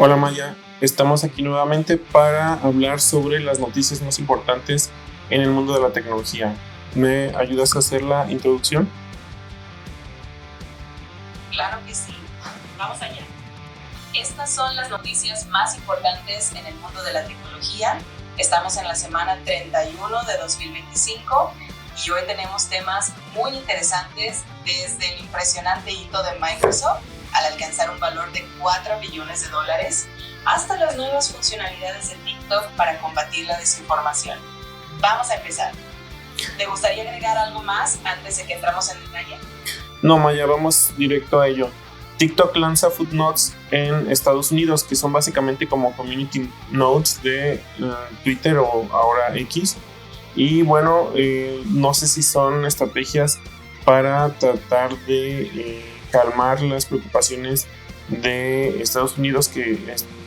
Hola Maya, estamos aquí nuevamente para hablar sobre las noticias más importantes en el mundo de la tecnología. ¿Me ayudas a hacer la introducción? Claro que sí. Vamos allá. Estas son las noticias más importantes en el mundo de la tecnología. Estamos en la semana 31 de 2025 y hoy tenemos temas muy interesantes, desde el impresionante hito de Microsoft al alcanzar un valor de $4 billones hasta las nuevas funcionalidades de TikTok para combatir la desinformación. Vamos a empezar. ¿Te gustaría agregar algo más antes de que entramos en detalle? No, Maya, vamos directo a ello. TikTok lanza Footnotes en Estados Unidos, que son básicamente como Community Notes de Twitter o ahora X. Y bueno, no sé si son estrategias para tratar de calmar las preocupaciones de Estados Unidos, que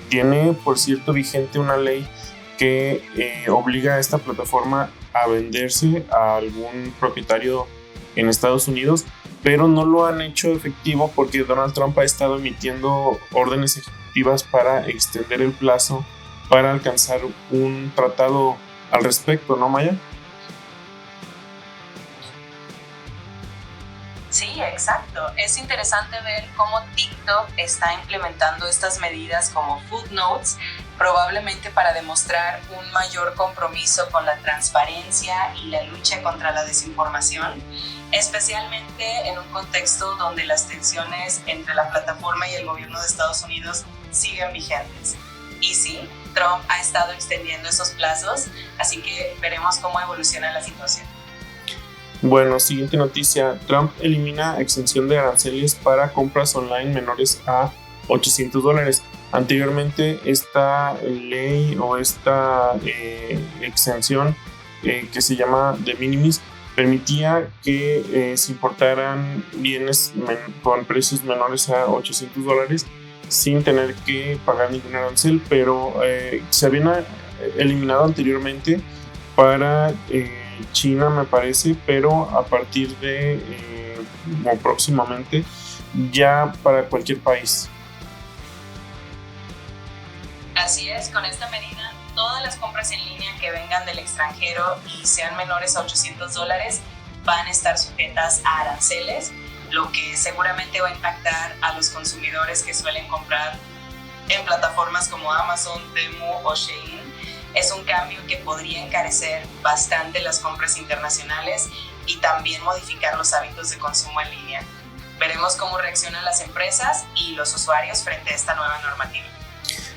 tiene, por cierto, vigente una ley que obliga a esta plataforma a venderse a algún propietario en Estados Unidos, pero no lo han hecho efectivo porque Donald Trump ha estado emitiendo órdenes ejecutivas para extender el plazo para alcanzar un tratado al respecto, ¿no, Maya? Sí, exacto. Es interesante ver cómo TikTok está implementando estas medidas como Footnotes, probablemente para demostrar un mayor compromiso con la transparencia y la lucha contra la desinformación, especialmente en un contexto donde las tensiones entre la plataforma y el gobierno de Estados Unidos siguen vigentes. Y sí, Trump ha estado extendiendo esos plazos, así que veremos cómo evoluciona la situación. Bueno, siguiente noticia. Trump elimina exención de aranceles para compras online menores a $800. Anteriormente esta ley o esta exención que se llama de minimis permitía que se importaran bienes con precios menores a $800 sin tener que pagar ningún arancel, pero se habían eliminado anteriormente para China, me parece, pero a partir de o próximamente ya para cualquier país. Así es, con esta medida todas las compras en línea que vengan del extranjero y sean menores a $800 van a estar sujetas a aranceles, lo que seguramente va a impactar a los consumidores que suelen comprar en plataformas como Amazon, Temu o Shein. Es un cambio que podría encarecer bastante las compras internacionales y también modificar los hábitos de consumo en línea. Veremos cómo reaccionan las empresas y los usuarios frente a esta nueva normativa.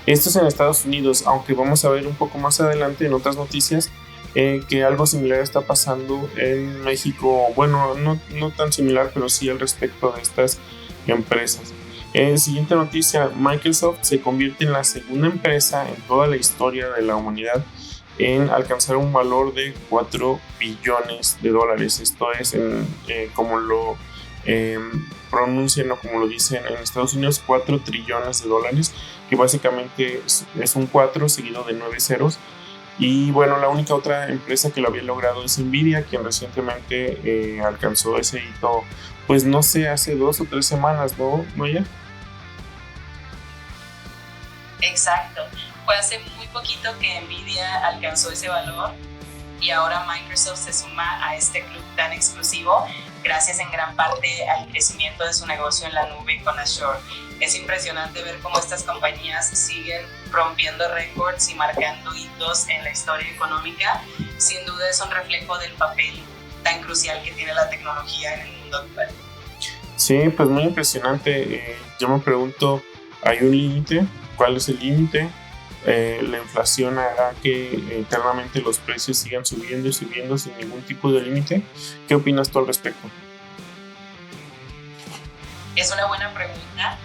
Esto es en Estados Unidos, aunque vamos a ver un poco más adelante en otras noticias que algo similar está pasando en México. Bueno, no tan similar, pero sí al respecto de estas empresas. Siguiente noticia. Microsoft se convierte en la segunda empresa en toda la historia de la humanidad en alcanzar un valor de $4 billones. Esto es como lo pronuncian o como lo dicen en Estados Unidos, $4 trillones, que básicamente es un 4 seguido de 9 ceros. Y bueno, la única otra empresa que lo había logrado es Nvidia, quien recientemente alcanzó ese hito, pues no sé, hace 2 o 3 semanas, ¿no, Maya? Exacto. Fue hace muy poquito que Nvidia alcanzó ese valor y ahora Microsoft se suma a este club tan exclusivo gracias en gran parte al crecimiento de su negocio en la nube con Azure. Es impresionante ver cómo estas compañías siguen rompiendo récords y marcando hitos en la historia económica. Sin duda es un reflejo del papel tan crucial que tiene la tecnología en el mundo actual. Sí, pues muy impresionante. Yo me pregunto, ¿hay un límite? ¿Cuál es el límite? La inflación hará que eternamente los precios sigan subiendo y subiendo sin ningún tipo de límite. ¿Qué opinas tú al respecto? Es una buena pregunta.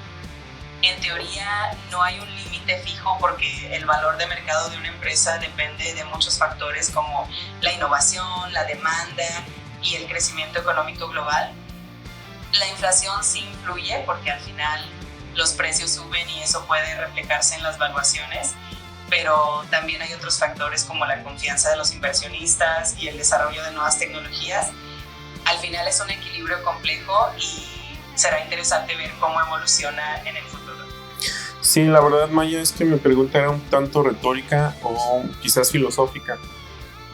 En teoría no hay un límite fijo porque el valor de mercado de una empresa depende de muchos factores como la innovación, la demanda y el crecimiento económico global. La inflación sí influye porque al final los precios suben y eso puede reflejarse en las valuaciones, pero también hay otros factores como la confianza de los inversionistas y el desarrollo de nuevas tecnologías. Al final es un equilibrio complejo y será interesante ver cómo evoluciona en el futuro. Sí, la verdad, Maya, es que mi pregunta era un tanto retórica o quizás filosófica,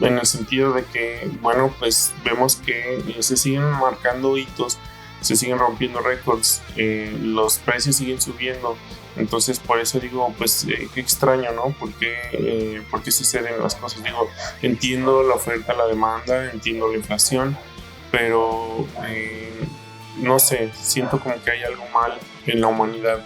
en el sentido de que, bueno, pues vemos que se siguen marcando hitos, se siguen rompiendo récords, los precios siguen subiendo. Entonces, por eso digo, pues qué extraño, ¿no? ¿Por qué suceden las cosas? Digo, entiendo la oferta, la demanda, entiendo la inflación, pero no sé, siento como que hay algo mal en la humanidad.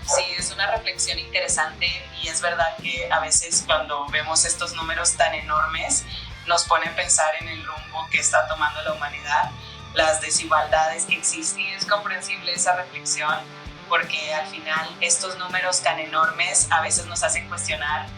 Sí, es una reflexión interesante y es verdad que a veces cuando vemos estos números tan enormes nos pone a pensar en el rumbo que está tomando la humanidad, las desigualdades que existen, y es comprensible esa reflexión porque al final estos números tan enormes a veces nos hacen cuestionar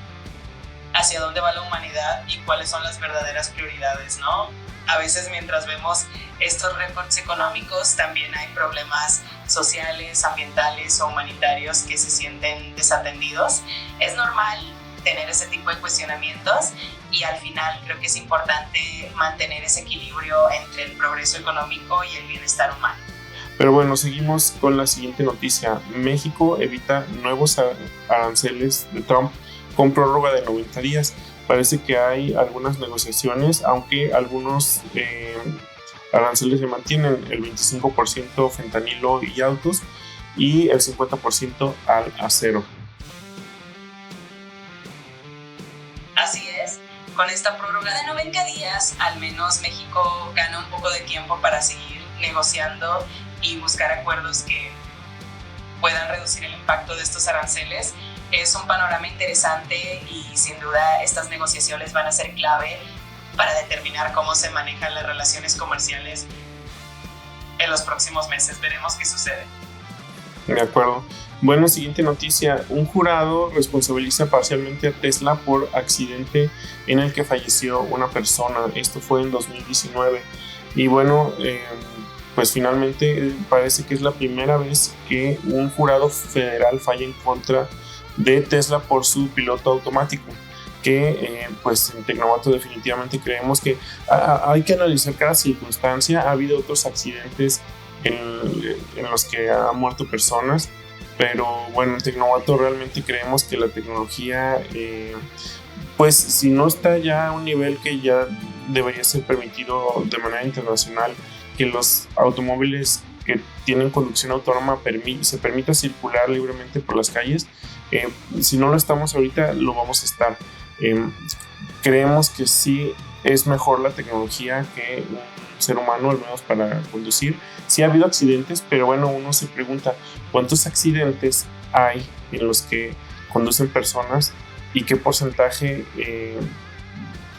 hacia dónde va la humanidad y cuáles son las verdaderas prioridades, ¿no? A veces mientras vemos estos récords económicos también hay problemas sociales, ambientales o humanitarios que se sienten desatendidos. Es normal tener ese tipo de cuestionamientos y al final creo que es importante mantener ese equilibrio entre el progreso económico y el bienestar humano. Pero bueno, seguimos con la siguiente noticia. México evita nuevos aranceles de Trump con prórroga de 90 días. Parece que hay algunas negociaciones, aunque algunos aranceles se mantienen, el 25% fentanilo y autos y el 50% al acero. Así es, con esta prórroga de 90 días, al menos México gana un poco de tiempo para seguir negociando y buscar acuerdos que puedan reducir el impacto de estos aranceles. Es un panorama interesante y sin duda estas negociaciones van a ser clave para determinar cómo se manejan las relaciones comerciales en los próximos meses. Veremos qué sucede. De acuerdo. Bueno, siguiente noticia. Un jurado responsabiliza parcialmente a Tesla por accidente en el que falleció una persona. Esto fue en 2019. Y bueno, pues finalmente parece que es la primera vez que un jurado federal falla en contra de Tesla por su piloto automático, que pues en Tecnovato definitivamente creemos que hay que analizar cada circunstancia. Ha habido otros accidentes en los que han muerto personas, pero bueno, en Tecnovato realmente creemos que la tecnología pues si no está ya a un nivel que ya debería ser permitido de manera internacional, que los automóviles que tienen conducción autónoma se permita circular libremente por las calles. Si no lo estamos ahorita, lo vamos a estar. Creemos que sí es mejor la tecnología que un ser humano, al menos para conducir. Sí ha habido accidentes, pero bueno, uno se pregunta cuántos accidentes hay en los que conducen personas y qué porcentaje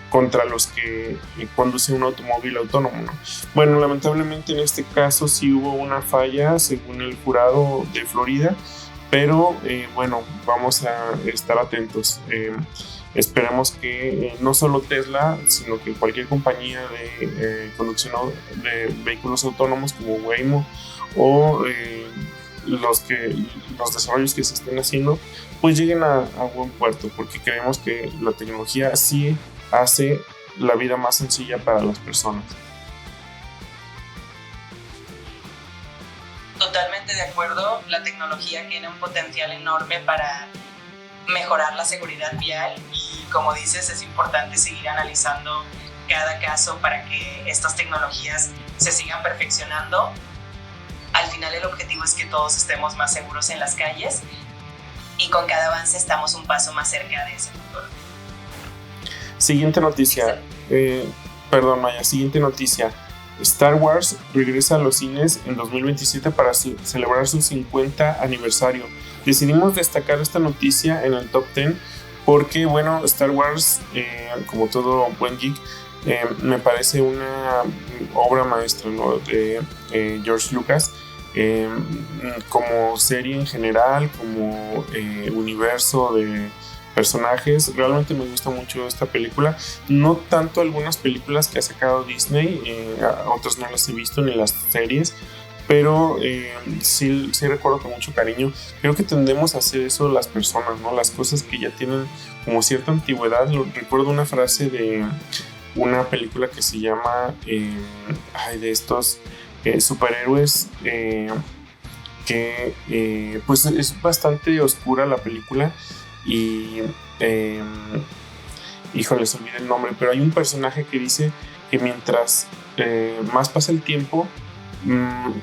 contra los que conduce un automóvil autónomo, ¿no? Bueno, lamentablemente en este caso sí hubo una falla según el jurado de Florida, pero bueno, vamos a estar atentos. Esperemos que no solo Tesla, sino que cualquier compañía de conducción de vehículos autónomos como Waymo o los desarrollos que se estén haciendo, pues lleguen a buen puerto, porque creemos que la tecnología sí hace la vida más sencilla para las personas. Totalmente de acuerdo, la tecnología tiene un potencial enorme para mejorar la seguridad vial y como dices es importante seguir analizando cada caso para que estas tecnologías se sigan perfeccionando. Al final el objetivo es que todos estemos más seguros en las calles y con cada avance estamos un paso más cerca de ese futuro. Siguiente noticia. Perdón, Maya. Siguiente noticia. Star Wars regresa a los cines en 2027 para celebrar su 50 aniversario. Decidimos destacar esta noticia en el top 10 porque, bueno, Star Wars, como todo buen geek, me parece una obra maestra, ¿no?, de George Lucas, como serie en general, como universo de personajes. Realmente me gusta mucho esta película, no tanto algunas películas que ha sacado Disney, otras no las he visto ni las series, pero sí recuerdo con mucho cariño. Creo que tendemos a hacer eso las personas, ¿no? Las cosas que ya tienen como cierta antigüedad. Recuerdo una frase de una película que se llama de estos superhéroes que pues es bastante oscura la película y híjole, se olvida el nombre, pero hay un personaje que dice que mientras más pasa el tiempo,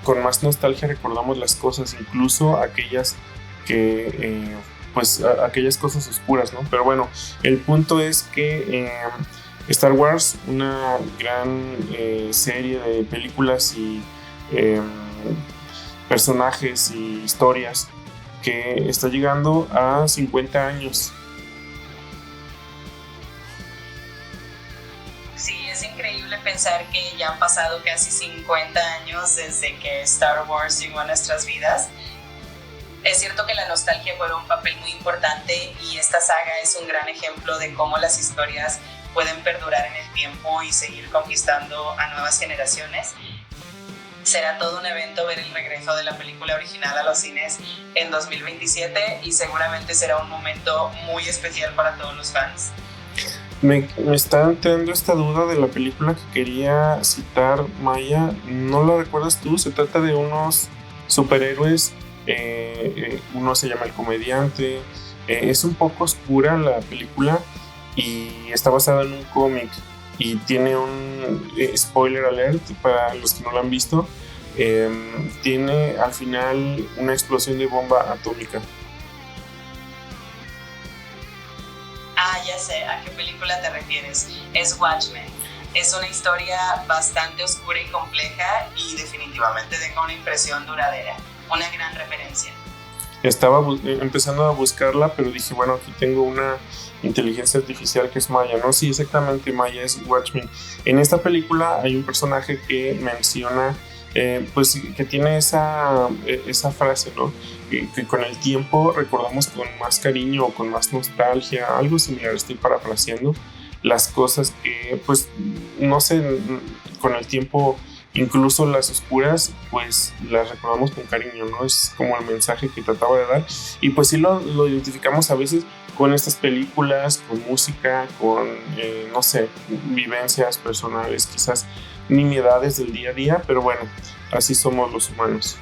con más nostalgia recordamos las cosas, incluso aquellas que pues aquellas cosas oscuras, ¿no? Pero bueno, el punto es que Star Wars, una gran serie de películas y personajes y historias que está llegando a 50 años. Sí, es increíble pensar que ya han pasado casi 50 años desde que Star Wars llegó a nuestras vidas. Es cierto que la nostalgia juega un papel muy importante y esta saga es un gran ejemplo de cómo las historias pueden perdurar en el tiempo y seguir conquistando a nuevas generaciones. Será todo un evento ver el regreso de la película original a los cines en 2027 y seguramente será un momento muy especial para todos los fans. Me está entrando esta duda de la película que quería citar, Maya. ¿No la recuerdas tú? Se trata de unos superhéroes. Uno se llama El Comediante. Es un poco oscura la película y está basada en un cómic y tiene un spoiler alert para los que no lo han visto. Tiene al final una explosión de bomba atómica. Ya sé a qué película te refieres. Es Watchmen. Es una historia bastante oscura y compleja y definitivamente deja una impresión duradera. Una gran referencia. Estaba empezando a buscarla, pero dije, bueno, aquí tengo una inteligencia artificial que es Maya, ¿no? Sí, exactamente, Maya es Watchmen. En esta película hay un personaje que menciona, pues que tiene esa frase, ¿no? Que con el tiempo recordamos con más cariño o con más nostalgia, algo similar, estoy parafraseando, las cosas que, pues, no sé, con el tiempo, incluso las oscuras, pues las recordamos con cariño, ¿no? Es como el mensaje que trataba de dar. Y pues sí lo identificamos a veces con estas películas, con música, con, no sé, vivencias personales, quizás nimiedades del día a día, pero bueno, así somos los humanos.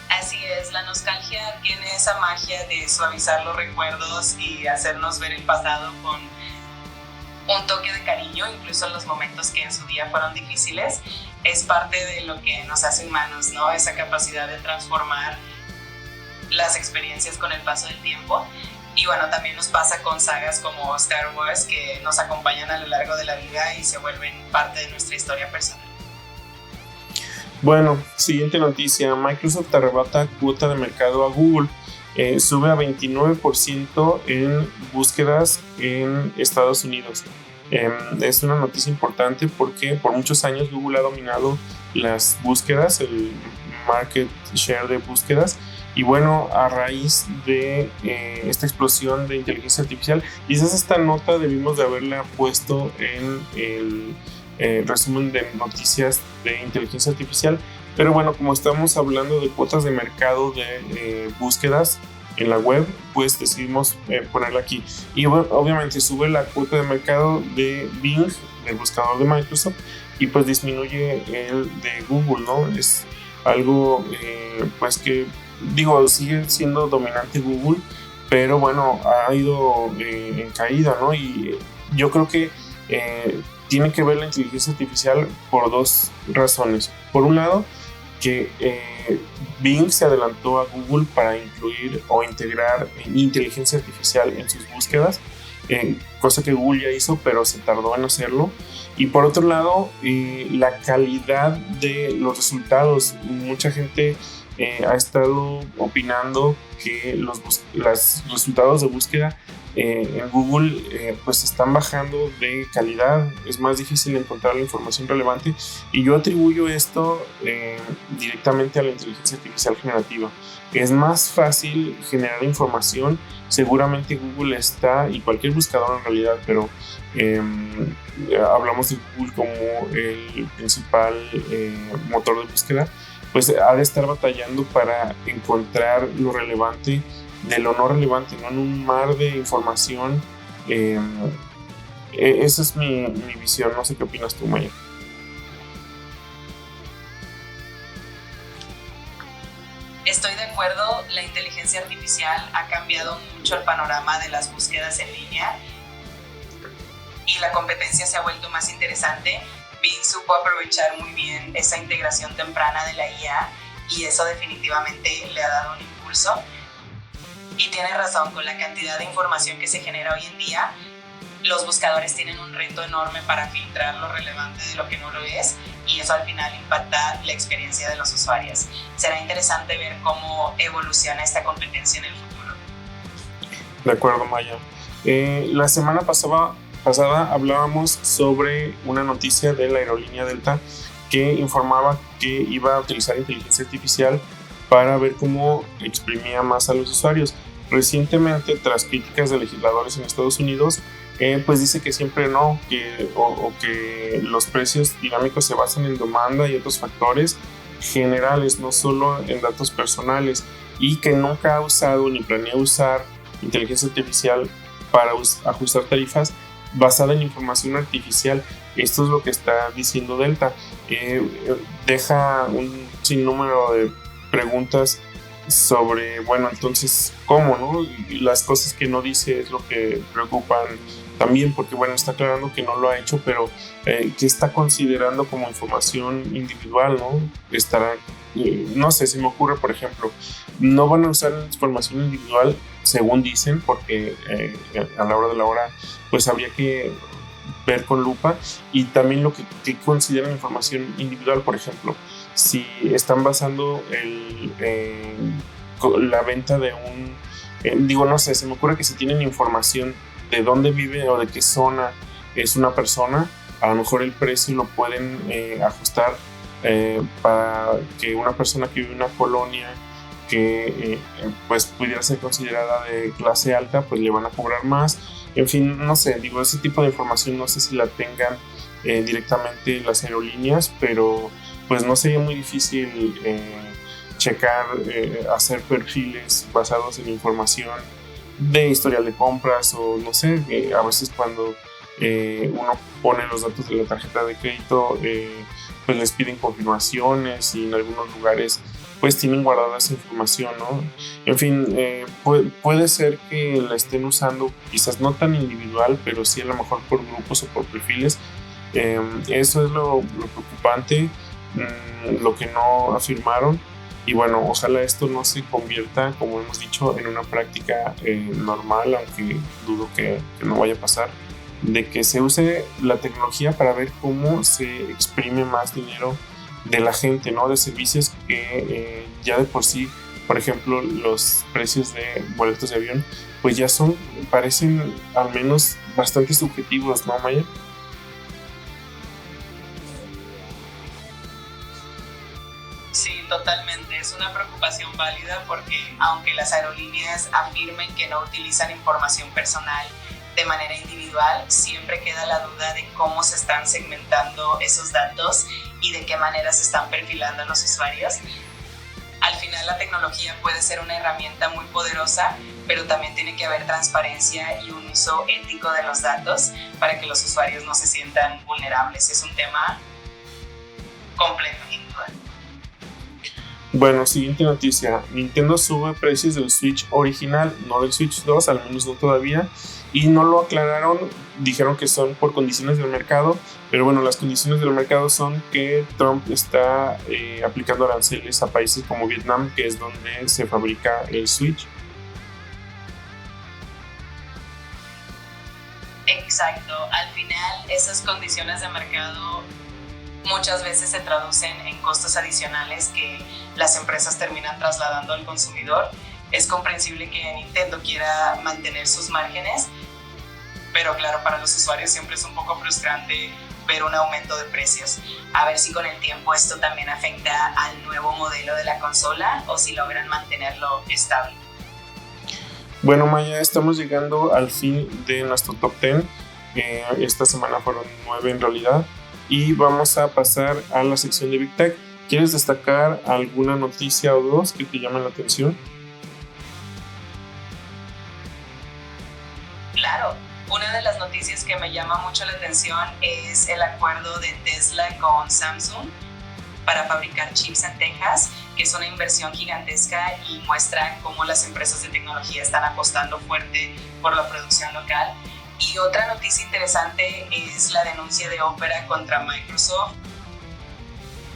Así es, la nostalgia tiene esa magia de suavizar los recuerdos y hacernos ver el pasado con un toque de cariño, incluso en los momentos que en su día fueron difíciles. Es parte de lo que nos hace humanos, ¿no? Esa capacidad de transformar las experiencias con el paso del tiempo. Y bueno, también nos pasa con sagas como Star Wars, que nos acompañan a lo largo de la vida y se vuelven parte de nuestra historia personal. Bueno, siguiente noticia. Microsoft arrebata cuota de mercado a Google. Sube a 29% en búsquedas en Estados Unidos. Es una noticia importante porque por muchos años Google ha dominado las búsquedas, el market share de búsquedas. Y bueno, a raíz de esta explosión de inteligencia artificial, quizás esta nota debimos de haberla puesto en el resumen de noticias de inteligencia artificial. Pero bueno, como estamos hablando de cuotas de mercado de búsquedas en la web, pues decidimos ponerla aquí. Y bueno, obviamente sube la cuota de mercado de Bing, del buscador de Microsoft, y pues disminuye el de Google, ¿no? Es algo pues que, digo, sigue siendo dominante Google, pero bueno, ha ido en caída, ¿no? Y yo creo que tiene que ver la inteligencia artificial por dos razones. Por un lado, que Bing se adelantó a Google para incluir o integrar inteligencia artificial en sus búsquedas, cosa que Google ya hizo, pero se tardó en hacerlo. Y por otro lado, la calidad de los resultados. Mucha gente ha estado opinando que los resultados de búsqueda en Google pues están bajando de calidad, es más difícil encontrar la información relevante, y yo atribuyo esto directamente a la inteligencia artificial generativa. Es más fácil generar información, seguramente Google está, y cualquier buscador en realidad, pero hablamos de Google como el principal motor de búsqueda, pues ha de estar batallando para encontrar lo relevante de lo no relevante, ¿no? En un mar de información. Esa es mi visión. No sé qué opinas tú, Maya. acuerdo, la inteligencia artificial ha cambiado mucho el panorama de las búsquedas en línea y la competencia se ha vuelto más interesante. Bing supo aprovechar muy bien esa integración temprana de la IA y eso definitivamente le ha dado un impulso. Y tiene razón, con la cantidad de información que se genera hoy en día, los buscadores tienen un reto enorme para filtrar lo relevante de lo que no lo es, y eso al final impacta la experiencia de los usuarios. Será interesante ver cómo evoluciona esta competencia en el futuro. De acuerdo, Maya. La semana pasada hablábamos sobre una noticia de la aerolínea Delta que informaba que iba a utilizar inteligencia artificial para ver cómo exprimía más a los usuarios. Recientemente, tras críticas de legisladores en Estados Unidos, pues dice que siempre no, que los precios dinámicos se basan en demanda y otros factores generales, no solo en datos personales, y que nunca ha usado ni planea usar inteligencia artificial para ajustar tarifas basada en información artificial. Esto es lo que está diciendo Delta. Deja un sinnúmero de preguntas sobre, bueno, entonces, ¿cómo, no? Y las cosas que no dice es lo que preocupan también, porque, bueno, está aclarando que no lo ha hecho, pero que está considerando como información individual, ¿no? Estará, no sé, se me ocurre, por ejemplo, no van a usar información individual, según dicen, porque a la hora de la hora, pues habría que ver con lupa, y también lo que consideran información individual, por ejemplo, si están basando la venta de no sé, se me ocurre que si tienen información de dónde vive o de qué zona es una persona, a lo mejor el precio lo pueden ajustar para que una persona que vive en una colonia que pues pudiera ser considerada de clase alta, pues le van a cobrar más. En fin, no sé, ese tipo de información no sé si la tengan directamente las aerolíneas, pero pues no sería muy difícil checar, hacer perfiles basados en información de historial de compras, o no sé, a veces cuando uno pone los datos de la tarjeta de crédito, pues les piden confirmaciones, y en algunos lugares pues tienen guardada esa información, ¿no? En fin, puede ser que la estén usando, quizás no tan individual, pero sí a lo mejor por grupos o por perfiles. Eso es lo preocupante, lo que no afirmaron. Y bueno, ojalá esto no se convierta, como hemos dicho, en una práctica normal, aunque dudo que no vaya a pasar, de que se use la tecnología para ver cómo se exprime más dinero de la gente, ¿no? De servicios que ya de por sí, por ejemplo, los precios de boletos de avión, pues ya parecen al menos bastante subjetivos, ¿no, Maya? Sí, totalmente. Es una preocupación válida porque aunque las aerolíneas afirmen que no utilizan información personal de manera individual, siempre queda la duda de cómo se están segmentando esos datos y de qué manera se están perfilando a los usuarios. Al final la tecnología puede ser una herramienta muy poderosa, pero también tiene que haber transparencia y un uso ético de los datos para que los usuarios no se sientan vulnerables. Es un tema complejo, sin duda. Bueno, siguiente noticia. Nintendo sube precios del Switch original, no del Switch 2, al menos no todavía, y no lo aclararon. Dijeron que son por condiciones del mercado, pero bueno, las condiciones del mercado son que Trump está aplicando aranceles a países como Vietnam, que es donde se fabrica el Switch. Exacto, al final esas condiciones de mercado muchas veces se traducen en costos adicionales que las empresas terminan trasladando al consumidor. Es comprensible que Nintendo quiera mantener sus márgenes, pero claro, para los usuarios siempre es un poco frustrante ver un aumento de precios. A ver si con el tiempo esto también afecta al nuevo modelo de la consola o si logran mantenerlo estable. Bueno, Maya, estamos llegando al fin de nuestro top 10. Esta semana fueron 9 en realidad. Y vamos a pasar a la sección de Big Tech. ¿Quieres destacar alguna noticia o dos que te llamen la atención? Claro, una de las noticias que me llama mucho la atención es el acuerdo de Tesla con Samsung para fabricar chips en Texas. que es una inversión gigantesca y muestra cómo las empresas de tecnología están apostando fuerte por la producción local. Y otra noticia interesante es la denuncia de Opera contra Microsoft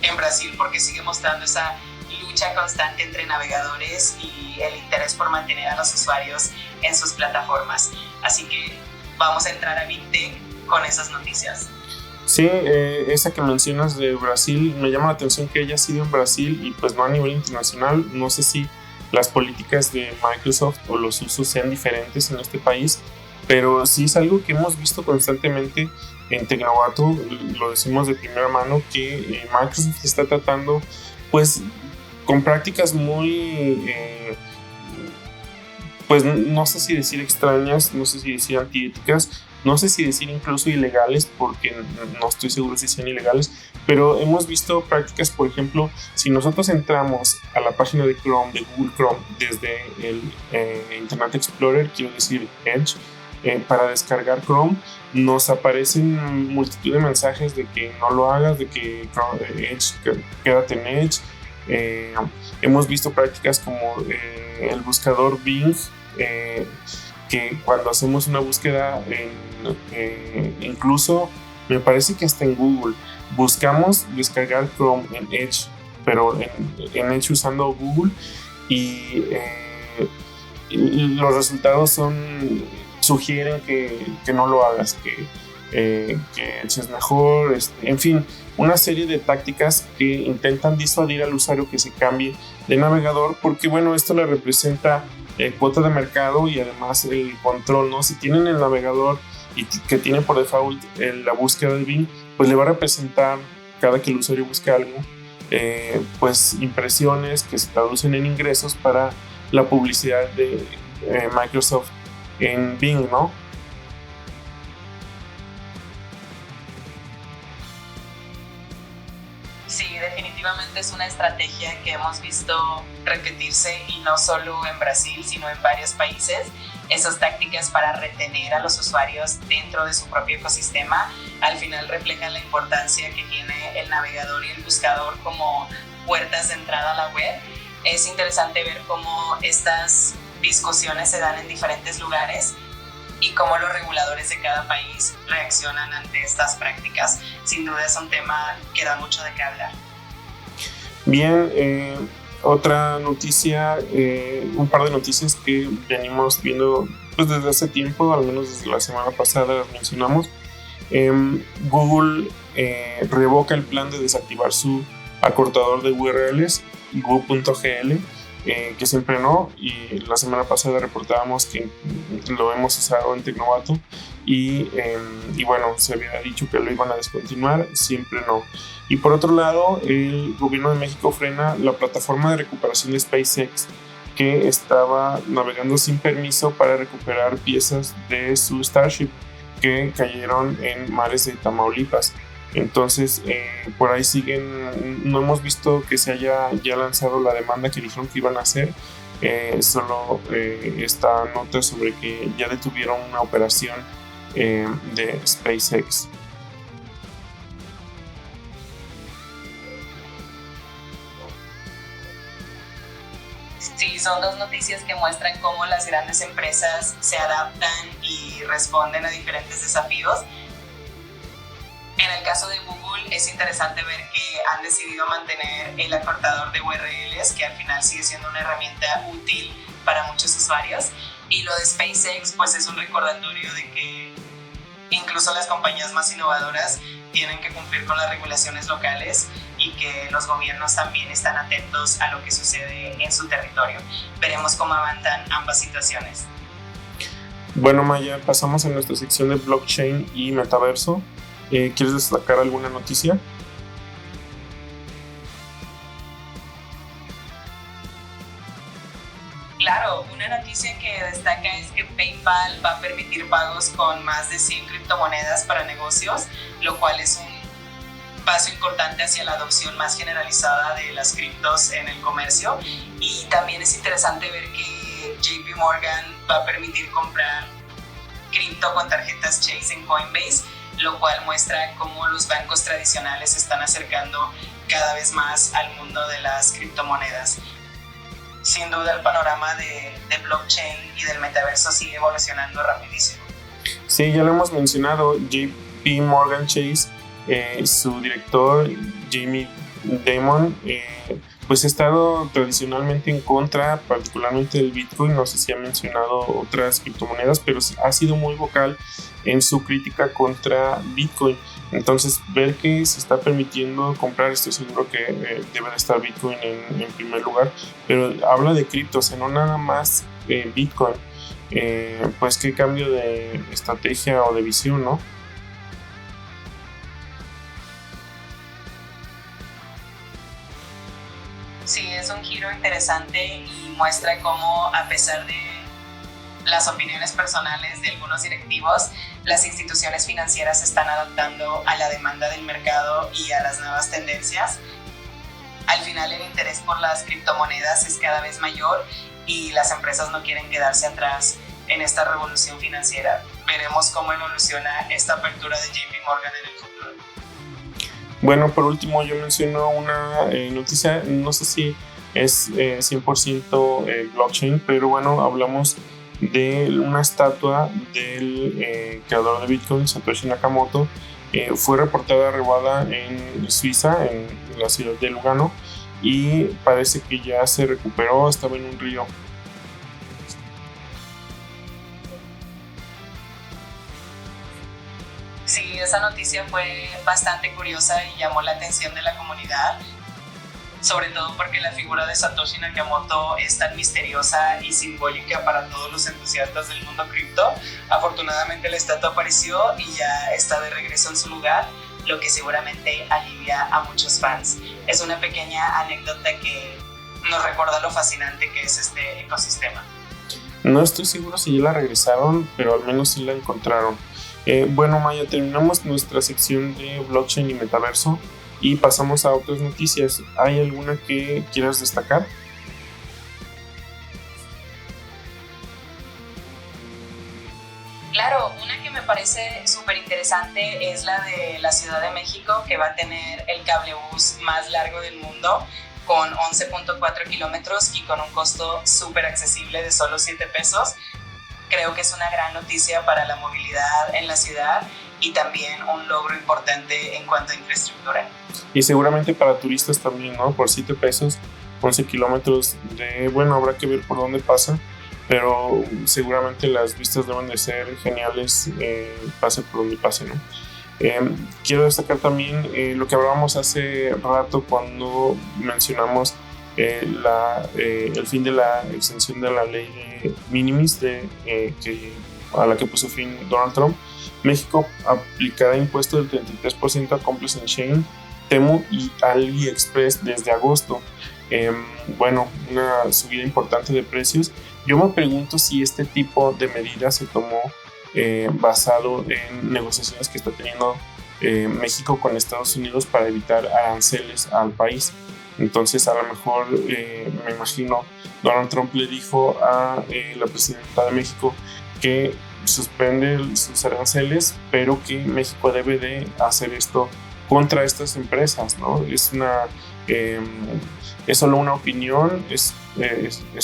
en Brasil, porque sigue mostrando esa lucha constante entre navegadores y el interés por mantener a los usuarios en sus plataformas. Así que vamos a entrar a Big Tech con esas noticias. Sí, esa que mencionas de Brasil, me llama la atención que haya sido en Brasil y pues no a nivel internacional. No sé si las políticas de Microsoft o los usos sean diferentes en este país, pero sí es algo que hemos visto constantemente en Tecnovato. Lo decimos de primera mano que Microsoft está tratando pues con prácticas muy pues no sé si decir extrañas, no sé si decir antiéticas, no sé si decir incluso ilegales, porque no estoy seguro si sean ilegales, pero hemos visto prácticas. Por ejemplo, si nosotros entramos a la página de Chrome, de Google Chrome, desde el Internet Explorer, quiero decir Edge, para descargar Chrome, nos aparecen multitud de mensajes de que no lo hagas, de que Edge, quédate en Edge. Hemos visto prácticas como el buscador Bing, que cuando hacemos una búsqueda incluso me parece que hasta en Google buscamos descargar Chrome en Edge, pero en Edge usando Google, y los resultados sugieren que no lo hagas, que Edge es mejor, en fin, una serie de tácticas que intentan disuadir al usuario que se cambie de navegador, porque bueno, esto le representa cuota de mercado y además el control, ¿no? Si tienen el navegador y que tiene por default la búsqueda de Bing, pues le va a representar, cada que el usuario busque algo, pues impresiones que se traducen en ingresos para la publicidad de Microsoft en Bing, ¿no? Sí, definitivamente es una estrategia que hemos visto repetirse, y no solo en Brasil, sino en varios países. Esas tácticas para retener a los usuarios dentro de su propio ecosistema al final reflejan la importancia que tiene el navegador y el buscador como puertas de entrada a la web. Es interesante ver cómo estas discusiones se dan en diferentes lugares y cómo los reguladores de cada país reaccionan ante estas prácticas. Sin duda es un tema que da mucho de qué hablar. Bien, otra noticia, un par de noticias que venimos viendo pues desde hace tiempo, al menos desde la semana pasada las mencionamos. Google revoca el plan de desactivar su acortador de URLs, Go.gl, que siempre no, y la semana pasada reportábamos que lo hemos usado en Tecnovato y bueno, se había dicho que lo iban a descontinuar, siempre no. Y por otro lado, el gobierno de México frena la plataforma de recuperación de SpaceX, que estaba navegando sin permiso para recuperar piezas de su Starship que cayeron en mares de Tamaulipas. Entonces, por ahí siguen. No hemos visto que se haya ya lanzado la demanda que dijeron que iban a hacer. Solo esta nota sobre que ya detuvieron una operación de SpaceX. Sí, son dos noticias que muestran cómo las grandes empresas se adaptan y responden a diferentes desafíos. En el caso de Google es interesante ver que han decidido mantener el acortador de URLs, que al final sigue siendo una herramienta útil para muchos usuarios. Y lo de SpaceX pues es un recordatorio de que incluso las compañías más innovadoras tienen que cumplir con las regulaciones locales y que los gobiernos también están atentos a lo que sucede en su territorio. Veremos cómo avanzan ambas situaciones. Bueno, Maya, pasamos a nuestra sección de blockchain y metaverso. ¿Quieres destacar alguna noticia? Claro, una noticia que destaca es que PayPal va a permitir pagos con más de 100 criptomonedas para negocios, lo cual es un paso importante hacia la adopción más generalizada de las criptos en el comercio. Y también es interesante ver que JP Morgan va a permitir comprar cripto con tarjetas Chase en Coinbase, lo cual muestra cómo los bancos tradicionales se están acercando cada vez más al mundo de las criptomonedas. Sin duda el panorama de blockchain y del metaverso sigue evolucionando rapidísimo. Sí, ya lo hemos mencionado, JP Morgan Chase, su director Jamie Dimon, pues ha estado tradicionalmente en contra, particularmente del Bitcoin. No sé si ha mencionado otras criptomonedas, pero ha sido muy vocal en su crítica contra Bitcoin. Entonces, ver que se está permitiendo comprar, estoy seguro que debe de estar Bitcoin en primer lugar, pero habla de criptos, no nada más Bitcoin. Pues qué cambio de estrategia o de visión, ¿no? Sí, es un giro interesante y muestra cómo, a pesar de las opiniones personales de algunos directivos, las instituciones financieras se están adaptando a la demanda del mercado y a las nuevas tendencias. Al final, el interés por las criptomonedas es cada vez mayor y las empresas no quieren quedarse atrás en esta revolución financiera. Veremos cómo evoluciona esta apertura de JP Morgan en el futuro. Bueno, por último yo menciono una noticia, no sé si es 100% blockchain, pero bueno, hablamos de una estatua del creador de Bitcoin, Satoshi Nakamoto. Fue reportada robada en Suiza, en la ciudad de Lugano, y parece que ya se recuperó, estaba en un río. Sí, esa noticia fue bastante curiosa y llamó la atención de la comunidad, sobre todo porque la figura de Satoshi Nakamoto es tan misteriosa y simbólica para todos los entusiastas del mundo cripto. Afortunadamente la estatua apareció y ya está de regreso en su lugar, lo que seguramente alivia a muchos fans. Es una pequeña anécdota que nos recuerda lo fascinante que es este ecosistema. No estoy seguro si ya la regresaron, pero al menos sí la encontraron. Bueno, Maya, terminamos nuestra sección de blockchain y metaverso y pasamos a otras noticias. ¿Hay alguna que quieras destacar? Claro, una que me parece súper interesante es la de la Ciudad de México, que va a tener el cablebús más largo del mundo, con 11.4 kilómetros y con un costo súper accesible de solo 7 pesos. Creo que es una gran noticia para la movilidad en la ciudad y también un logro importante en cuanto a infraestructura. Y seguramente para turistas también, ¿no? Por 7 pesos, 11 kilómetros de... Bueno, habrá que ver por dónde pasa, pero seguramente las vistas deben de ser geniales, pase por donde pase, ¿no? Quiero destacar también lo que hablábamos hace rato cuando mencionamos el fin de la extensión de la ley de minimis a la que puso fin Donald Trump. México aplicará impuesto del 33% a Complex and Chain, Temu y AliExpress desde agosto. Bueno, una subida importante de precios. Yo me pregunto si este tipo de medidas se tomó basado en negociaciones que está teniendo México con Estados Unidos para evitar aranceles al país. Entonces a lo mejor me imagino Donald Trump le dijo a la presidenta de México que suspende sus aranceles, pero que México debe de hacer esto contra estas empresas, ¿no? Es solo una opinión, es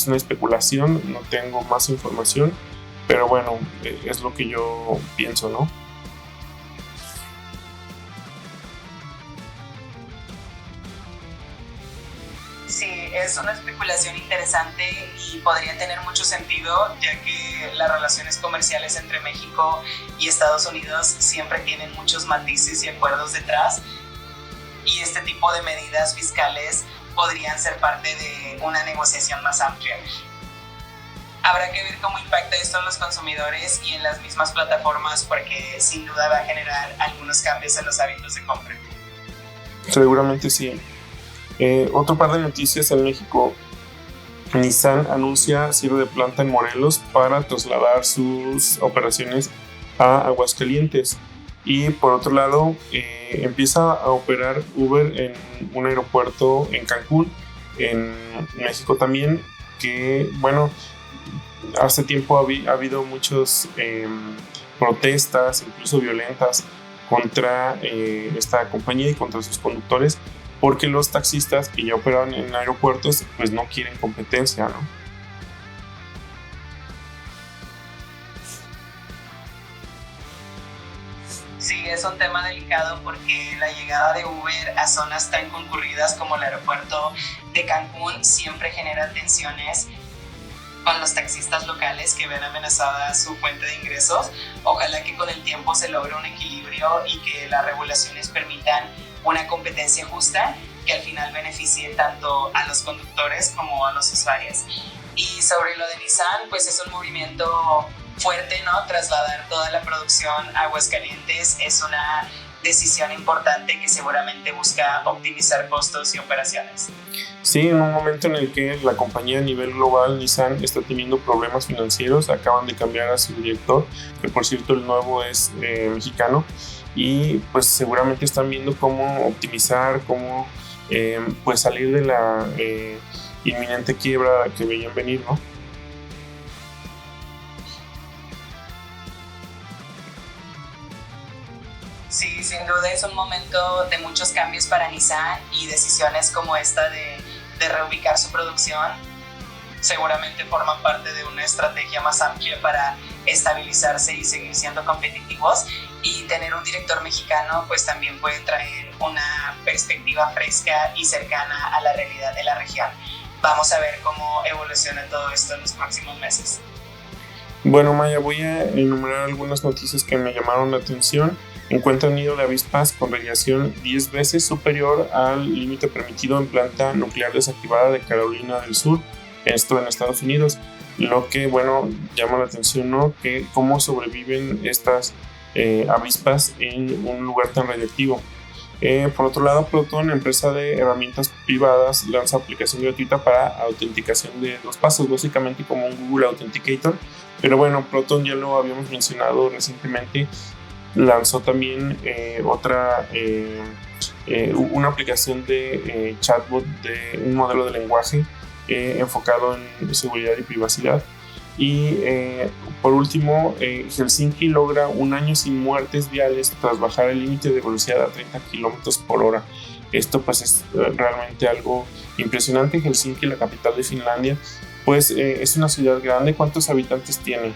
una especulación, no tengo más información, pero bueno, es lo que yo pienso, ¿no? Sí, es una especulación interesante y podría tener mucho sentido, ya que las relaciones comerciales entre México y Estados Unidos siempre tienen muchos matices y acuerdos detrás, y este tipo de medidas fiscales podrían ser parte de una negociación más amplia. Habrá que ver cómo impacta esto en los consumidores y en las mismas plataformas, porque sin duda va a generar algunos cambios en los hábitos de compra. Seguramente sí. Otro par de noticias en México. Nissan anuncia cierre de planta en Morelos para trasladar sus operaciones a Aguascalientes. Y por otro lado, empieza a operar Uber en un aeropuerto en Cancún, en México también, que bueno, hace tiempo ha habido muchas protestas, incluso violentas, contra esta compañía y contra sus conductores, porque los taxistas que ya operan en aeropuertos pues no quieren competencia, ¿no? Sí, es un tema delicado porque la llegada de Uber a zonas tan concurridas como el aeropuerto de Cancún siempre genera tensiones con los taxistas locales que ven amenazada su fuente de ingresos. Ojalá que con el tiempo se logre un equilibrio y que las regulaciones permitan una competencia justa que al final beneficie tanto a los conductores como a los usuarios. Y sobre lo de Nissan, pues es un movimiento fuerte, ¿no? Trasladar toda la producción a Aguascalientes es una decisión importante que seguramente busca optimizar costos y operaciones. Sí, en un momento en el que la compañía a nivel global, Nissan, está teniendo problemas financieros, acaban de cambiar a su director, que por cierto el nuevo es mexicano, y pues seguramente están viendo cómo optimizar, cómo pues salir de la inminente quiebra que veían venir, ¿no? Sí, sin duda es un momento de muchos cambios para Nissan y decisiones como esta de reubicar su producción seguramente forman parte de una estrategia más amplia para estabilizarse y seguir siendo competitivos, y tener un director mexicano pues también puede traer una perspectiva fresca y cercana a la realidad de la región. Vamos a ver cómo evoluciona todo esto en los próximos meses. Bueno, Maya, voy a enumerar algunas noticias que me llamaron la atención. Encuentra un nido de avispas con radiación 10 veces superior al límite permitido en planta nuclear desactivada de Carolina del Sur, esto en Estados Unidos. Lo que, bueno, llama la atención, ¿no? Que cómo sobreviven estas avispas en un lugar tan radiactivo. Por otro lado, Proton, empresa de herramientas privadas, lanza aplicación gratuita para autenticación de 2 pasos, básicamente como un Google Authenticator. Pero bueno, Proton ya lo habíamos mencionado recientemente, lanzó también una aplicación de chatbot de un modelo de lenguaje enfocado en seguridad y privacidad. Y por último, Helsinki logra un año sin muertes viales tras bajar el límite de velocidad a 30 km/h. Esto pues es realmente algo impresionante. Helsinki, la capital de Finlandia, pues es una ciudad grande. ¿Cuántos habitantes tiene?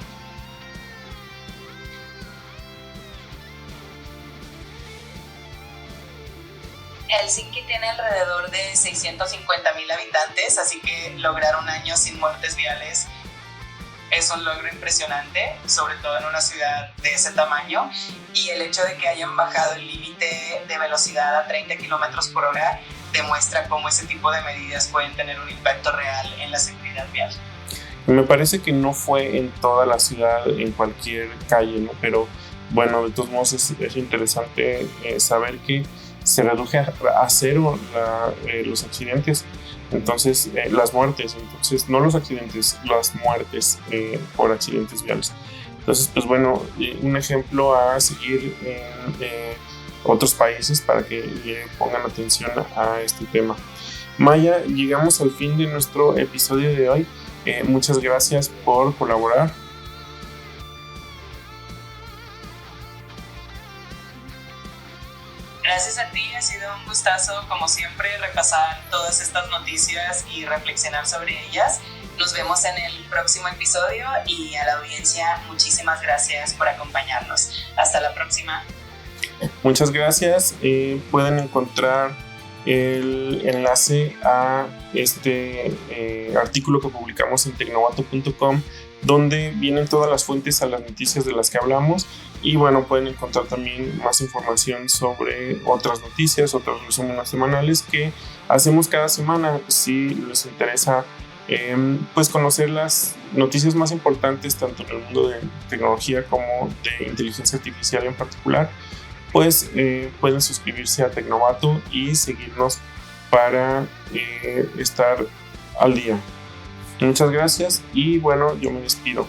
Helsinki tiene alrededor de 650,000 habitantes, así que lograr un año sin muertes viales es un logro impresionante, sobre todo en una ciudad de ese tamaño, y el hecho de que hayan bajado el límite de velocidad a 30 km/h demuestra cómo ese tipo de medidas pueden tener un impacto real en la seguridad vial. Me parece que no fue en toda la ciudad, en cualquier calle, ¿no? Pero bueno, de todos modos es interesante saber que se reduce a cero los accidentes. Entonces, las muertes, entonces no los accidentes, las muertes por accidentes viales. Entonces, pues bueno, un ejemplo a seguir en otros países para que le pongan atención a este tema. Maya, llegamos al fin de nuestro episodio de hoy. Muchas gracias por colaborar. Gracias a ti, ha sido un gustazo, como siempre, repasar todas estas noticias y reflexionar sobre ellas. Nos vemos en el próximo episodio, y a la audiencia, muchísimas gracias por acompañarnos. Hasta la próxima. Muchas gracias. Pueden encontrar el enlace a este artículo que publicamos en tecnovato.com, donde vienen todas las fuentes a las noticias de las que hablamos. Y bueno, pueden encontrar también más información sobre otras noticias, otros resúmenes semanales que hacemos cada semana. Si les interesa pues conocer las noticias más importantes tanto en el mundo de tecnología como de inteligencia artificial en particular, pues pueden suscribirse a Tecnovato y seguirnos para estar al día. Muchas gracias y bueno, yo me despido.